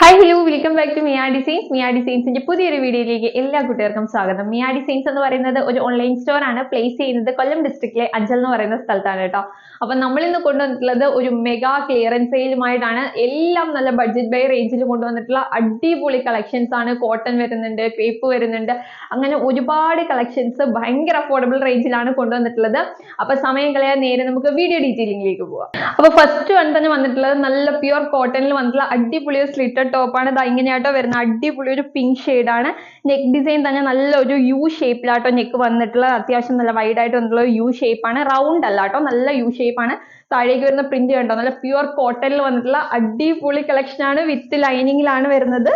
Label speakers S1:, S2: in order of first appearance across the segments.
S1: Hi hello welcome back to Mia Designs. Mia ഡിസൈൻസിന്റെ പുതിയൊരു വീഡിയോയിലേക്ക് എല്ലാ കൂട്ടുകാർക്കും സ്വാഗതം. മിയ ഡിസൈൻസ് എന്ന് പറയുന്നത് ഒരു ഓൺലൈൻ സ്റ്റോർ ആണ്. പ്ലേസ് ചെയ്യുന്നത് കൊല്ലം ഡിസ്ട്രിക്റ്റിലെ അഞ്ചൽ എന്ന് പറയുന്ന സ്ഥലത്താണ് കേട്ടോ. അപ്പൊ നമ്മൾ ഇന്ന് കൊണ്ടുവന്നിട്ടുള്ളത് ഒരു മെഗാ ക്ലിയറൻസ് സെയിലുമായിട്ടാണ്. എല്ലാം നല്ല ബഡ്ജറ്റ് ബൈ റേഞ്ചിൽ കൊണ്ടുവന്നിട്ടുള്ള അടിപൊളി കളക്ഷൻസ് ആണ്. കോട്ടൺ വരുന്നുണ്ട്, ക്രേപ്പ് വരുന്നുണ്ട്, അങ്ങനെ ഒരുപാട് കളക്ഷൻസ് ഭയങ്കര അഫോർഡബിൾ റേഞ്ചിലാണ് കൊണ്ടുവന്നിട്ടുള്ളത്. അപ്പൊ സമയം കളയാൻ നേരെ നമുക്ക് വീഡിയോ ഡീറ്റെയിലിംഗിലേക്ക് പോവാം. അപ്പൊ ഫസ്റ്റ് വൺ തന്നെ വന്നിട്ടുള്ളത് നല്ല പ്യുവർ കോട്ടണിൽ വന്നിട്ടുള്ള അടിപൊളി സ്ലിറ്റഡ് ടോപ്പാണ്. ഇതാ ഇങ്ങനെയാട്ടോ വരുന്ന അടിപൊളി ഒരു പിങ്ക് ആണ്. നെക്ക് ഡിസൈൻ തന്നെ നല്ല ഒരു യു ഷേപ്പിലാട്ടോ നെക്ക് വന്നിട്ടുള്ളത്. അത്യാവശ്യം നല്ല വൈഡ് ആയിട്ട് വന്നിട്ടുള്ള യു ഷേപ്പാണ്, റൗണ്ട് അല്ല കേട്ടോ, നല്ല യു ഷേപ്പാണ്. താഴേക്ക് വരുന്ന പ്രിന്റ് കണ്ടോ, നല്ല പ്യുവർ കോട്ടണിൽ വന്നിട്ടുള്ള അടിപൊളി കളക്ഷൻ ആണ്. വിത്ത് ലൈനിങ്ങിലാണ് വരുന്നത്.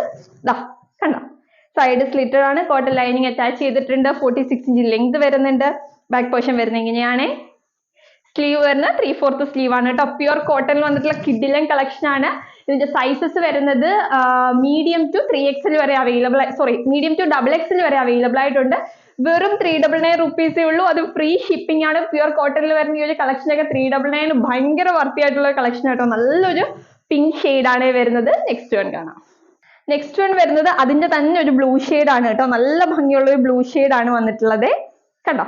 S1: ദാ കണ്ടോ, സൈഡ് സ്ലിറ്റഡ് ആണ്, കോട്ടൺ ലൈനിങ് അറ്റാച്ച് ചെയ്തിട്ടുണ്ട്. 46 ഇഞ്ച് ലെങ്ത് വരുന്നുണ്ട്. ബാക്ക് പോർഷൻ വരുന്നത് ഇങ്ങനെയാണ്. സ്ലീവ് വരുന്ന 3/4 സ്ലീവ് ആണ് കേട്ടോ. പ്യുവർ കോട്ടണിൽ വന്നിട്ടുള്ള കിഡിലൻ കളക്ഷൻ ആണ്. ഇതിന്റെ സൈസസ് വരുന്നത് മീഡിയം ടു 3XL വരെ അവൈലബിൾ, മീഡിയം ടു XXL വരെ അവൈലബിൾ ആയിട്ടുണ്ട്. വെറും 399 റുപ്പീസേ ഉള്ളൂ. അത് ഫ്രീ ഷിപ്പിംഗ് ആണ്. പ്യുവർ കോട്ടണിൽ വരുന്ന ഈ ഒരു കളക്ഷൻ ഒക്കെ 399 ഭയങ്കര വർത്തി ആയിട്ടുള്ള കളക്ഷൻ ആട്ടോ. നല്ലൊരു പിങ്ക് ഷെയ്ഡ് ആണ് വരുന്നത്. നെക്സ്റ്റ് വൺ കാണാം. നെക്സ്റ്റ് വൺ വരുന്നത് അതിന്റെ തന്നെ ഒരു ബ്ലൂ ഷെയ്ഡ് ആണ് കേട്ടോ. നല്ല ഭംഗിയുള്ള ഒരു ബ്ലൂ ഷെയ്ഡ് ആണ് വന്നിട്ടുള്ളത്. കണ്ടോ,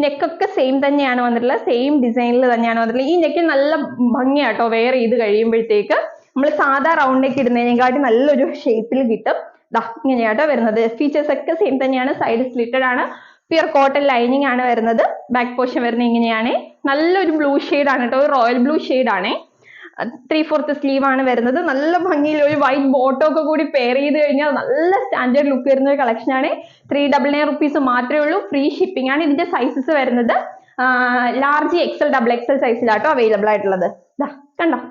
S1: നെക്കൊക്കെ സെയിം തന്നെയാണ് വന്നിട്ടുള്ളത്, സെയിം ഡിസൈനിൽ തന്നെയാണ് വന്നിട്ടുള്ളത്. ഈ നെക്ക് നല്ല ഭംഗിയാട്ടോ വെയർ ചെയ്ത് കഴിയുമ്പോഴത്തേക്ക്. നമ്മൾ സാധാ റൗണ്ട് നെക്ക് ഇടുന്നതിനെക്കാട്ടി നല്ലൊരു ഷേപ്പിൽ കിട്ടും. ദാ ഇങ്ങനെയാട്ടോ വരുന്നത്. ഫീച്ചേഴ്സ് ഒക്കെ സെയിം തന്നെയാണ്. സൈഡ് സ്ലിറ്റഡ് ആണ്, പ്യുവർ കോട്ടൺ ലൈനിങ് ആണ് വരുന്നത്. ബാക്ക് പോർഷൻ വരുന്നത് ഇങ്ങനെയാണ്. നല്ലൊരു ബ്ലൂ ഷെയ്ഡ് ആണ് കേട്ടോ, റോയൽ ബ്ലൂ ഷെയ്ഡ് ആണ്. 3/4 സ്ലീവ് ആണ് വരുന്നത്. നല്ല ഭംഗിയിൽ ഒരു വൈറ്റ് ബോട്ടം ഒക്കെ കൂടി പെയർ ചെയ്ത് കഴിഞ്ഞാൽ നല്ല സ്റ്റാൻഡേർഡ് ലുക്ക് വരുന്ന ഒരു കളക്ഷൻ ആണ്. 399 റുപ്പീസ് മാത്രമേ ഉള്ളൂ. ഫ്രീ ഷിപ്പിംഗ് ആണ്. ഇതിന്റെ സൈസസ് വരുന്നത് ലാർജ് XL XXL സൈസിലാട്ടോ അവൈലബിൾ ആയിട്ടുള്ളത്. കണ്ടോ,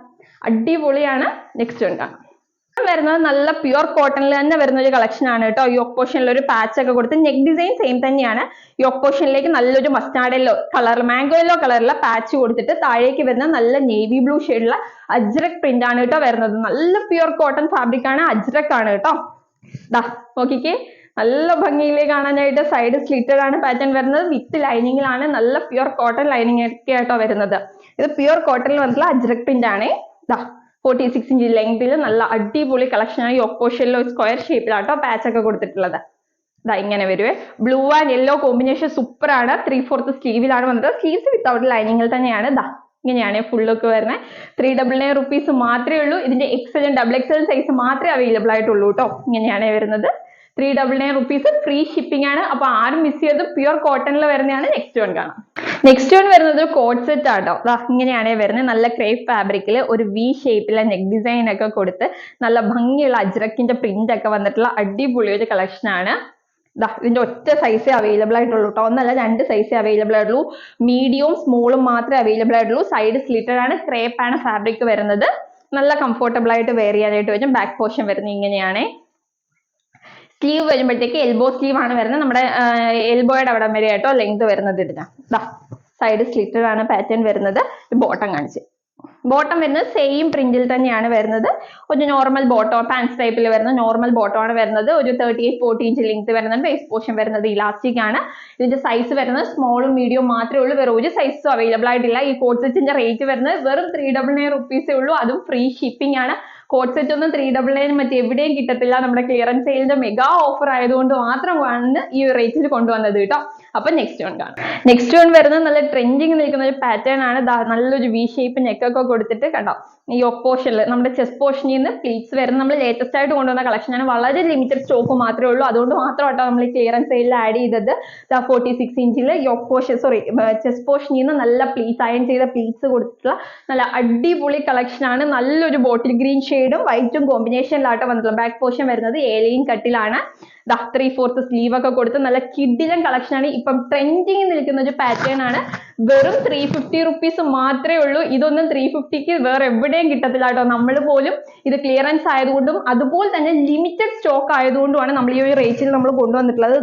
S1: അടിപൊളിയാണ്. നെക്സ്റ്റ് ഉണ്ട് വരുന്നത് നല്ല പ്യുവർ കോട്ടണിൽ തന്നെ വരുന്ന ഒരു കളക്ഷൻ ആണ് കേട്ടോ. യോക്ക് പോർഷനിൽ ഒരു പാച്ച് ഒക്കെ കൊടുത്ത് നെക്ക് ഡിസൈൻ സെയിം തന്നെയാണ്. യോക്ക് പോർഷനിലേക്ക് നല്ലൊരു mustard yellow colour, mango yellow കളറിലുള്ള പാച്ച് കൊടുത്തിട്ട് താഴേക്ക് വരുന്ന നല്ല നേവി ബ്ലൂ ഷെയ്ഡുള്ള അജ്രക് പ്രിന്റ് ആണ് കേട്ടോ വരുന്നത്. നല്ല പ്യുവർ കോട്ടൺ ഫാബ്രിക് ആണ്, അജ്രക് ആണ് കേട്ടോ. ദാ നോക്കിക്കേ, നല്ല ഭംഗിയിലേക്ക് കാണാനായിട്ട്. സൈഡ് സ്ലിറ്റഡ് ആണ് പാറ്റേൺ വരുന്നത്. വിത്ത് ലൈനിങ്ങിലാണ്. നല്ല പ്യുവർ കോട്ടൺ ലൈനിങ് ഒക്കെ ആയിട്ടോ വരുന്നത്. ഇത് പ്യുവർ കോട്ടണിൽ വന്നിട്ടുള്ള അജ്രക് പ്രിന്റ് ആണ്. ദാ 46 ഇഞ്ച് ലെങ്തിൽ നല്ല അടിപൊളി കളക്ഷൻ ആണ്. യോക്ക് പോർഷനിൽ ഒരു സ്ക്വയർ ഷേപ്പിലാട്ടോ പാച്ച് ഒക്കെ കൊടുത്തിട്ടുള്ളത്. ഇതാ ഇങ്ങനെ വരുവേ. Blue and yellow combination super ആണ്. 3/4 സ്ലീവിലാണ് വന്നത്. സ്ലീവ്സ് വിത്തൗട്ട് ലൈനിങ്ങിൽ തന്നെയാണ്. ദാ ഇങ്ങനെയാണ് ഫുൾ ലുക്ക് വരുന്നത്. 399 റുപ്പീസ് മാത്രമേ ഉള്ളൂ. ഇതിന്റെ XL XXL സൈസ് മാത്രമേ അവൈലബിൾ ആയിട്ടുള്ളൂ കേട്ടോ. ഇങ്ങനെയാണ് വരുന്നത്. 399 റുപ്പീസ്, ഫ്രീ ഷിപ്പിംഗ് ആണ്. അപ്പൊ ആരും മിസ് ചെയ്ത് പ്യുവർ കോട്ടണിൽ വരുന്നതാണ്. നെക്സ്റ്റ് വൺ കാണാം. നെക്സ്റ്റ് വൺ വരുന്നത് കോട്ട് സെറ്റ് ആട്ടോ. ഇങ്ങനെയാണ് വരുന്നത്. നല്ല ക്രേപ്പ് ഫാബ്രിക്കിൽ ഒരു വി ഷേപ്പിലെ നെക്ക് ഡിസൈൻ ഒക്കെ കൊടുത്ത് നല്ല ഭംഗിയുള്ള അജ്രക്കിന്റെ പ്രിന്റ് ഒക്കെ വന്നിട്ടുള്ള അടിപൊളി ഒരു കളക്ഷൻ ആണ്. ഇതിന്റെ ഒറ്റ സൈസേ അവൈലബിൾ ആയിട്ടുള്ളൂ കേട്ടോ. ഒന്നല്ല, 2 സൈസേ അവൈലബിൾ ആയിട്ടുള്ളൂ. മീഡിയവും സ്മോളും മാത്രമേ അവൈലബിൾ ആയിട്ടുള്ളൂ. സൈഡ് സ്ലിറ്റഡ് ആണ്, ക്രേപ്പ് ആണ് ഫാബ്രിക് വരുന്നത്. നല്ല കംഫർട്ടബിൾ ആയിട്ട് വെയർ ചെയ്യാനായിട്ട് വരും. ബാക്ക് പോർഷൻ വരുന്നത് ഇങ്ങനെയാണ്. സ്ലീവ് വരുമ്പോഴത്തേക്ക് എൽബോ സ്ലീവ് ആണ് വരുന്നത്. നമ്മുടെ എൽബോയുടെ അവിടെ വരെ ആയിട്ടോ ലെങ്ത് വരുന്നത്. ഇതിന് സൈഡ് സ്ലിറ്റഡ് ആണ് പാറ്റേൺ വരുന്നത്. ബോട്ടം കാണിച്ച്, ബോട്ടം വരുന്നത് സെയിം പ്രിന്റിൽ തന്നെയാണ് വരുന്നത്. ഒരു നോർമൽ ബോട്ടം, പാൻസ് ടൈപ്പിൽ വരുന്ന നോർമൽ ബോട്ടം ആണ് വരുന്നത്. ഒരു 38-40 ഇഞ്ച് ലെങ്ത് വരുന്നുണ്ട്. ബേസ് പോർഷൻ വരുന്നത് ഇലാസ്റ്റിക് ആണ്. ഇതിന്റെ സൈസ് വരുന്നത് സ്മോളും മീഡിയവും മാത്രമേ ഉള്ളൂ. വേറെ ഒരു സൈസും അവൈലബിൾ ആയിട്ടില്ല. ഈ കോട്ട് സെറ്റിന്റെ റേറ്റ് വരുന്നത് വെറും 399 റുപ്പീസേ ഉള്ളൂ. അതും ഫ്രീ ഷിപ്പിംഗ് ആണ്. കോട്ട് സെറ്റ് ഒന്നും 399 മറ്റേ എവിടെയും കിട്ടത്തില്ല. നമ്മുടെ ക്ലിയറൻസ് സെയിലിന്റെ മെഗാ ഓഫർ ആയതുകൊണ്ട് മാത്രമാണ് ഈ റേറ്റിൽ കൊണ്ടുവന്നത് കേട്ടോ. അപ്പൊ നെക്സ്റ്റ് വൺ കാണാം. നെക്സ്റ്റ് വൺ വരുന്നത് നല്ല ട്രെൻഡിങ് നിൽക്കുന്ന ഒരു പാറ്റേൺ ആണ്. നല്ലൊരു വി ഷേപ്പ് നെക്കൊക്കെ കൊടുത്തിട്ട് കണ്ടോ. ഈ പോർഷനിൽ നമ്മുടെ ചെസ്റ്റ് പോർഷനിൽ നിന്ന് പ്ലീറ്റ്സ് വരുന്ന നമ്മൾ ലേറ്റസ്റ്റ് ആയിട്ട് കൊണ്ടുവന്ന കളക്ഷൻ ആണ്. വളരെ ലിമിറ്റഡ് സ്റ്റോക്ക് മാത്രമേ ഉള്ളൂ. അതുകൊണ്ട് മാത്രമാട്ടോ നമ്മൾ ക്ലിയറൻസ് സെയിലിൽ ആഡ് ചെയ്തത്. 46 ഇഞ്ചിൽ യോക്ക് പോർഷൻ, ചെസ്റ്റ് പോർഷനിൽ നിന്ന് നല്ല പ്ലീറ്റ്സ്, അയൺ ചെയ്ത പ്ലീറ്റ്സ് കൊടുത്തിട്ടുള്ള നല്ല അടിപൊളി കളക്ഷൻ ആണ്. നല്ലൊരു ബോട്ടിൽ ഗ്രീൻ ഷെയ്ഡും വൈറ്റും കോമ്പിനേഷനിലാട്ടോ വന്നിട്ടുള്ള. ബാക്ക് പോർഷൻ വരുന്നത് ഏലൈൻ കട്ടിലാണ്. 3/4 സ്ലീവ് ഒക്കെ കൊടുത്ത് നല്ല കിഡിലൻ കളക്ഷൻ ആണ്. ഇപ്പം ട്രെൻഡിങ് നിൽക്കുന്ന ഒരു പാറ്റേൺ ആണ്. വെറും 350 റുപ്പീസ് മാത്രമേ ഉള്ളൂ. ഇതൊന്നും 350ക്ക് വേറെ എവിടെയും കിട്ടത്തില്ല കേട്ടോ. നമ്മൾ പോലും ഇത് ക്ലിയറൻസ് ആയതുകൊണ്ടും അതുപോലെ തന്നെ ലിമിറ്റഡ് സ്റ്റോക്ക് ആയതുകൊണ്ടുമാണ് നമ്മൾ ഈ ഒരു റേറ്റിൽ നമ്മൾ കൊണ്ടുവന്നിട്ടുള്ളത്.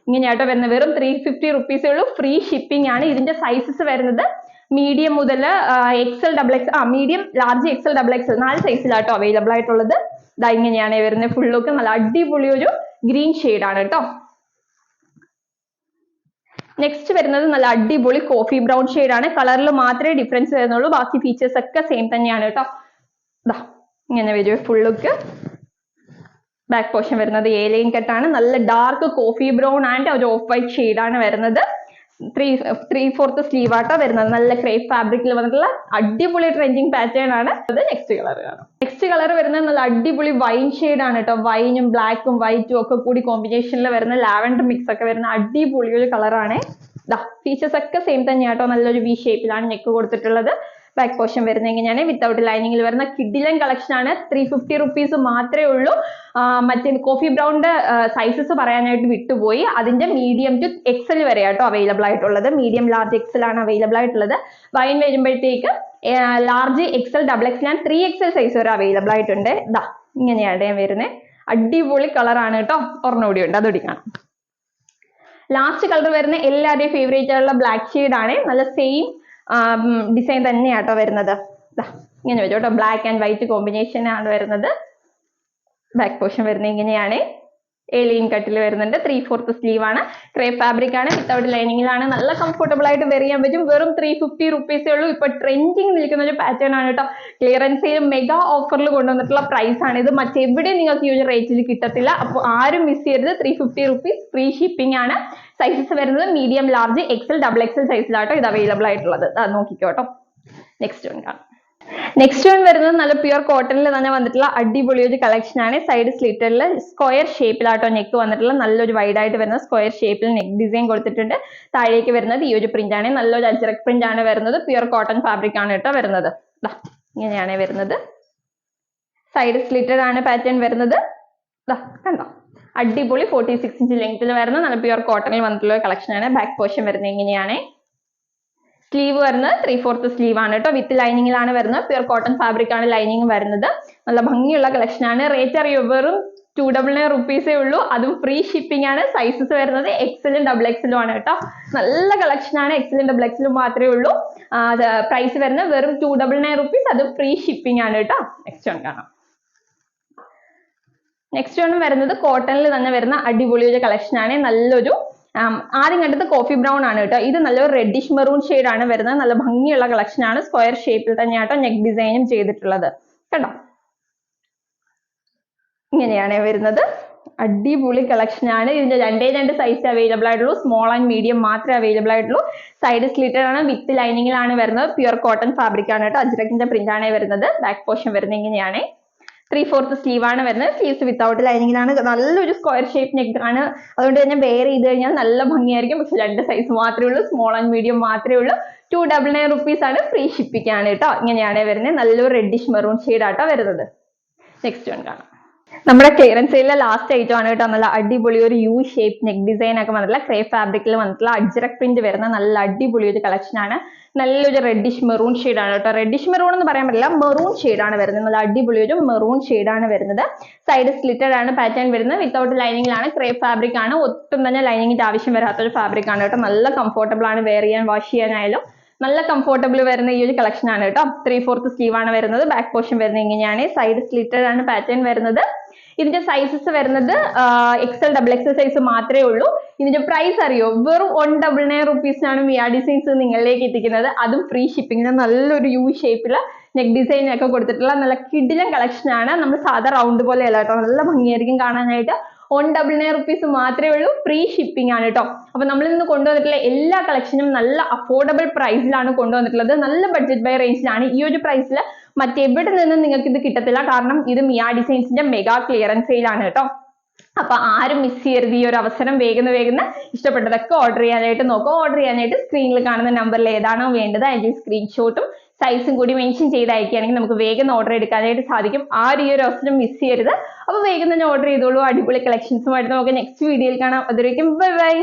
S1: ഇങ്ങനെയാട്ടോ വരുന്നത്. വെറും 350 റുപ്പീസേ ഉള്ളൂ. ഫ്രീ ഷിപ്പിംഗ് ആണ്. ഇതിന്റെ സൈസസ് വരുന്നത് മീഡിയം മുതൽ മീഡിയം, ലാർജ്, XL XXL 4 സൈസിലാട്ടോ അവൈലബിൾ ആയിട്ടുള്ളത്. ഇങ്ങനെയാണ് വരുന്നത്. ഫുൾ ലുക്ക് നല്ല അടിപൊളി ഒരു ഗ്രീൻ ഷെയ്ഡ് ആണ് കേട്ടോ. നെക്സ്റ്റ് വരുന്നത് നല്ല അടിപൊളി കോഫി ബ്രൗൺ ഷെയ്ഡ് ആണ്. കളറിൽ മാത്രമേ ഡിഫറൻസ് വരുന്നുള്ളൂ. ബാക്കി ഫീച്ചേഴ്സ് ഒക്കെ സെയിം തന്നെയാണ് കേട്ടോ. ഇങ്ങനെ വരും ഫുൾ ലുക്ക്. ബാക്ക് പോർഷൻ വരുന്നത് എ ലൈൻ കട്ടാണ്. നല്ല ഡാർക്ക് കോഫി ബ്രൗൺ ആൻഡ് ഒരു ഓഫ് വൈറ്റ് ഷെയ്ഡാണ് വരുന്നത്. 3/4 സ്ലീവ് ആട്ടോ വരുന്നത്. നല്ല ക്രേപ്പ് ഫാബ്രിക്കിൽ വന്നിട്ടുള്ള അടിപൊളി ട്രെൻഡിങ് പാറ്റേൺ ആണ്. അത് നെക്സ്റ്റ് കളർ കാണാം. നെക്സ്റ്റ് കളർ വരുന്നത് നല്ല അടിപൊളി വൈൻ ഷെയ്ഡ് ആണ് കേട്ടോ. വൈനും ബ്ലാക്കും വൈറ്റും ഒക്കെ കൂടി കോമ്പിനേഷനിൽ വരുന്ന ലാവൻഡർ മിക്സ് ഒക്കെ വരുന്ന അടിപൊളി ഒരു കളറാണ്. ഫീച്ചേഴ്സ് ഒക്കെ സെയിം തന്നെയാട്ടോ. നല്ലൊരു വി ഷേപ്പിലാണ് നെക്ക് കൊടുത്തിട്ടുള്ളത്. ബാക്ക് പോർഷൻ വരുന്നത് ഇങ്ങനെയാണ്. വിത്തൗട്ട് ലൈനിങ്ങിൽ വരുന്ന കിഡിലൻ കളക്ഷൻ ആണ്. 350 റുപ്പീസ് മാത്രമേ ഉള്ളൂ. മറ്റേ കോഫി ബ്രൗണിന്റെ സൈസസ് പറയാനായിട്ട് വിട്ടുപോയി. അതിന്റെ മീഡിയം ടു എക്സൽ വരെ ആട്ടോ അവൈലബിൾ ആയിട്ടുള്ളത്. മീഡിയം ലാർജ് എക്സൽ ആണ് അവൈലബിൾ ആയിട്ടുള്ളത്. വൈൻ വരുമ്പോഴത്തേക്ക് large XL double Excel and 3XL size വരെ അവൈലബിൾ ആയിട്ടുണ്ട്. ഇങ്ങനെയാണ് വരുന്നത്. അടിപൊളി കളറാണ് കേട്ടോ. ഒരെണ്ണൂടി ഉണ്ട്, അതോടി കാണാം. ലാസ്റ്റ് കളർ വരുന്ന എല്ലാവരുടെയും ഫേവറേറ്റ് ആയിട്ടുള്ള ബ്ലാക്ക് ഷെയ്ഡ് ആണ്. നല്ല സെയിം ഡിസൈൻ തന്നെയാട്ടോ വരുന്നത്. ഇങ്ങനെ വരും കേട്ടോ. ബ്ലാക്ക് ആൻഡ് വൈറ്റ് കോമ്പിനേഷൻ ആണ് വരുന്നത്. ബാക്ക് പോർഷൻ വരുന്നത് ഇങ്ങനെയാണ്. ഏലിയൻ കട്ടിൽ വരുന്നുണ്ട്. 3/4 സ്ലീവ് ആണ്. ക്രേപ്പ് ഫാബ്രിക് ആണ്. വിത്തൗട്ട് ലൈനിങ്ങിലാണ്. നല്ല കംഫർട്ടബിൾ ആയിട്ട് വെയർ ചെയ്യാൻ പറ്റും. വെറും 350 റുപ്പീസേ ഉള്ളൂ. ഇപ്പൊ ട്രെൻഡിങ് നിൽക്കുന്ന ഒരു പാറ്റേൺ ആണ് കേട്ടോ. ക്ലിയറൻസ് സെയിൽ മെഗാ ഓഫറിൽ കൊണ്ടുവന്നിട്ടുള്ള പ്രൈസ് ആണ് ഇത്. മറ്റെവിടെയും നിങ്ങൾക്ക് ഈ ഒരു റേറ്റിൽ കിട്ടത്തില്ല. അപ്പോൾ ആരും മിസ് ചെയ്യരുത്. 350 റുപ്പീസ്. ഫ്രീ ഷിപ്പിംഗ് ആണ്. സൈസസ് വരുന്നത് medium large XL double XL സൈസിലാട്ടോ ഇത് അവൈലബിൾ ആയിട്ടുള്ളത്. നോക്കിക്കോട്ടോ. നെക്സ്റ്റ് വൺ കാണാം. നെക്സ്റ്റ് വൺ വരുന്നത് നല്ല പ്യുർ കോട്ടണിൽ തന്നെ വന്നിട്ടുള്ള അടിപൊളി ഒരു കളക്ഷൻ ആണ്. സൈഡ് സ്ലിറ്ററിൽ സ്ക്വയർ ഷേപ്പിലാട്ടോ നെക്ക് വന്നിട്ടുള്ള നല്ലൊരു വൈഡ് ആയിട്ട് വരുന്ന സ്ക്വയർ ഷേപ്പിൽ നെക്ക് ഡിസൈൻ കൊടുത്തിട്ടുണ്ട്. താഴേക്ക് വരുന്നത് ഈ ഒരു പ്രിന്റ് ആണ്. നല്ലൊരു അജ്രക് പ്രിന്റ് ആണ് വരുന്നത്. പ്യുർ കോട്ടൺ ഫാബ്രിക് ആണ് കേട്ടോ വരുന്നത്. ഇങ്ങനെയാണ് വരുന്നത്. സൈഡ് സ്ലിറ്റഡ് ആണ് പാറ്റേൺ വരുന്നത്. കണ്ടോ, അടിപൊളി 46 ഇഞ്ച് ലെങ്ത്തിൽ വരുന്ന നല്ല പ്യുർ കോട്ടണിൽ വന്നിട്ടുള്ള കളക്ഷൻ ആണ്. ബാക്ക് പോർഷൻ വരുന്നത് ഇങ്ങനെയാണ്. സ്ലീവ് വരുന്നത് 3/4 സ്ലീവ് ആണ് കേട്ടോ. വിത്ത് ലൈനിങ്ങിലാണ് വരുന്നത്. പ്യുർ കോട്ടൺ ഫാബ്രിക് ആണ് ലൈനിങ് വരുന്നത്. നല്ല ഭംഗിയുള്ള കളക്ഷൻ ആണ്. റേറ്റ് അറിയോ? വെറും 299 റുപ്പീസേ ഉള്ളൂ. അതും ഫ്രീ ഷിപ്പിംഗ് ആണ്. സൈസസ് വരുന്നത് എക്സലും ഡബിൾ എക്സലും ആണ് കേട്ടോ. നല്ല കളക്ഷൻ ആണ്. എക്സലും ഡബിൾ എക്സലും മാത്രമേ ഉള്ളൂ. പ്രൈസ് വരുന്നത് വെറും 299 റുപ്പീസ്. അതും ഫ്രീ ഷിപ്പിംഗ് ആണ് കേട്ടോ. നെക്സ്റ്റ് വൺ കാണാം. നെക്സ്റ്റ് വൺ വരുന്നത് കോട്ടണിൽ തന്നെ വരുന്ന അടിപൊളി ഒരു കളക്ഷൻ ആണ്. നല്ലൊരു ആദ്യം കണ്ടത് കോഫി ബ്രൗൺ ആണ് കേട്ടോ. ഇത് നല്ലൊരു റെഡിഷ് മെറൂൺ ഷെയ്ഡ് ആണ് വരുന്നത്. നല്ല ഭംഗിയുള്ള കളക്ഷൻ ആണ്. സ്ക്വയർ ഷേപ്പിൽ തന്നെയാട്ടോ നെക്ക് ഡിസൈനും ചെയ്തിട്ടുള്ളത് കേട്ടോ. ഇങ്ങനെയാണ് വരുന്നത്. അടിപൊളി കളക്ഷൻ ആണ്. ഇതിന്റെ 2 സൈസ് അവൈലബിൾ ആയിട്ടുള്ളൂ. സ്മോൾ ആൻഡ് മീഡിയം മാത്രമേ അവൈലബിൾ ആയിട്ടുള്ളൂ. സൈഡ് സ്ലിറ്റഡ് ആണ്. വിത്ത് ലൈനിങ്ങിലാണ് വരുന്നത്. പ്യുർ കോട്ടൺ ഫാബ്രിക് ആണ് കേട്ടോ. അജ്രക്കിന്റെ പ്രിന്റ് ആണ് വരുന്നത്. ബാക്ക് പോർഷൻ വരുന്നത് ഇങ്ങനെയാണ്. 3/4 സ്ലീവ് ആണ് വരുന്നത്. സ്ലീവ്സ് വിത്തൗട്ട് ലൈനിങ്ങിലാണ്. നല്ലൊരു സ്ക്വയർ ഷേപ്പ് നെക്ക് ആണ്. അതുകൊണ്ട് തന്നെ വെയർ ചെയ്ത് കഴിഞ്ഞാൽ നല്ല ഭംഗിയായിരിക്കും. പക്ഷെ 2 സൈസ് മാത്രമേ ഉള്ളൂ. സ്മോൾ ആൻഡ് മീഡിയം മാത്രമേ ഉള്ളൂ. 299 റുപ്പീസ് ആണ്. ഫ്രീ ഷിപ്പിംഗ് ആണ് കേട്ടോ. ഇങ്ങനെയാണ് വരുന്നത്. നല്ലൊരു റെഡിഷ് മെറൂൺ ഷെയ്ഡ് ആട്ടോ വരുന്നത്. നെക്സ്റ്റ് വൺ കാണാം. നമ്മുടെ ക്ലിയറൻസ് സെയിലിലെ ലാസ്റ്റ് ഐറ്റം ആണ് കേട്ടോ. നല്ല അടിപൊളി ഒരു യു ഷേപ്പ് നെക്ക് ഡിസൈൻ ഒക്കെ വന്നിട്ടുള്ള ക്രേപ്പ് ഫാബ്രിക്കിൽ വന്നിട്ടുള്ള അജ്രക് പ്രിന്റ് വരുന്ന നല്ല അടിപൊളി ഒരു കളക്ഷൻ ആണ്. നല്ലൊരു റെഡിഷ് മെറൂൺ ഷെയ്ഡ് ആണ് കേട്ടോ. റെഡിഷ് മെറൂൺ എന്ന് പറയാൻ പറ്റില്ല, മെറൂൺ ഷെയ്ഡ് ആണ് വരുന്നത്. നല്ല അടിപൊളി ഒരു മെറൂൺ ഷെയ്ഡ് ആണ് വരുന്നത്. സൈഡ് സ്ലിറ്റഡ് ആണ് പാറ്റേൺ വരുന്നത്. വിത്തൗട്ട് ലൈനിങ്ങിലാണ്. ക്രേപ്പ് ഫാബ്രിക് ആണ്. ഒട്ടും തന്നെ ലൈനിങ്ങിന്റെ ആവശ്യം വരാത്തൊരു ഫാബ്രിക് ആണ് കേട്ടോ. നല്ല കംഫർട്ടബിൾ ആണ്. വെയർ ചെയ്യാൻ വാഷ് ചെയ്യാനായാലും നല്ല കംഫർട്ടബിൾ വരുന്ന ഈ ഒരു കളക്ഷൻ ആണ് കേട്ടോ. 3/4 സ്ലീവ് ആണ് വരുന്നത്. ബാക്ക് പോർഷൻ വരുന്നത് ഇങ്ങനെയാണ്. സൈഡ് സ്ലിറ്റഡ് ആണ് പാറ്റേൺ വരുന്നത്. ഇതിന്റെ സൈസസ് വരുന്നത് എക്സൽ ഡബിൾ എക്സൽ സൈസ് മാത്രമേ ഉള്ളൂ. ഇതിന്റെ പ്രൈസ് അറിയോ? വെറും 199 റുപ്പീസിനാണ് മിയ ഡിസൈൻസ് നിങ്ങളിലേക്ക് എത്തിക്കുന്നത്. അതും ഫ്രീ ഷിപ്പിംഗിന്. നല്ലൊരു യു ഷേപ്പില് നെക്ക് ഡിസൈൻ ഒക്കെ കൊടുത്തിട്ടുള്ള നല്ല കിടിലൻ കളക്ഷൻ ആണ്. നമ്മൾ സാധാ റൗണ്ട് പോലെ അല്ല കേട്ടോ. നല്ല ഭംഗിയായിരിക്കും കാണാനായിട്ട്. 199 റുപ്പീസ് മാത്രമേ ഉള്ളൂ. ഫ്രീ ഷിപ്പിംഗ് ആണ് കേട്ടോ. അപ്പൊ നമ്മൾ ഇന്ന് കൊണ്ടുവന്നിട്ടുള്ള എല്ലാ കളക്ഷനും നല്ല അഫോർഡബിൾ പ്രൈസിലാണ് കൊണ്ടുവന്നിട്ടുള്ളത്. നല്ല ബഡ്ജറ്റ് ബൈ റേഞ്ചിലാണ്. ഈ ഒരു പ്രൈസിൽ മറ്റെവിടെ നിന്നും നിങ്ങൾക്ക് ഇത് കിട്ടത്തില്ല. കാരണം ഇത് മിയ ഡിസൈൻസിന്റെ മെഗാ ക്ലിയറൻസ് സെയിൽ ആണ് കേട്ടോ. അപ്പൊ ആരും മിസ് ചെയ്യരുത് ഈ ഒരു അവസരം. വേഗം ഇഷ്ടപ്പെട്ടതൊക്കെ ഓർഡർ ചെയ്യാനായിട്ട് നോക്കുക. ഓർഡർ ചെയ്യാനായിട്ട് സ്ക്രീനിൽ കാണുന്ന നമ്പറിൽ ഏതാണോ വേണ്ടത് അതിന്റെ സ്ക്രീൻഷോട്ടും സൈസും കൂടി മെൻഷൻ ചെയ്ത് അയക്കുകയാണെങ്കിൽ നമുക്ക് വേഗം ഓർഡർ എടുക്കാനായിട്ട് സാധിക്കും. ആരും ഈ ഒരു അവസരം മിസ് ചെയ്യരുത്. അപ്പൊ വേഗം തന്നെ ഓർഡർ ചെയ്തോളൂ. അടിപൊളി കളക്ഷൻസുമായിട്ട് നമുക്ക് നെക്സ്റ്റ് വീഡിയോയിൽ കാണാം. അതുവരേക്കും ബൈ ബൈ.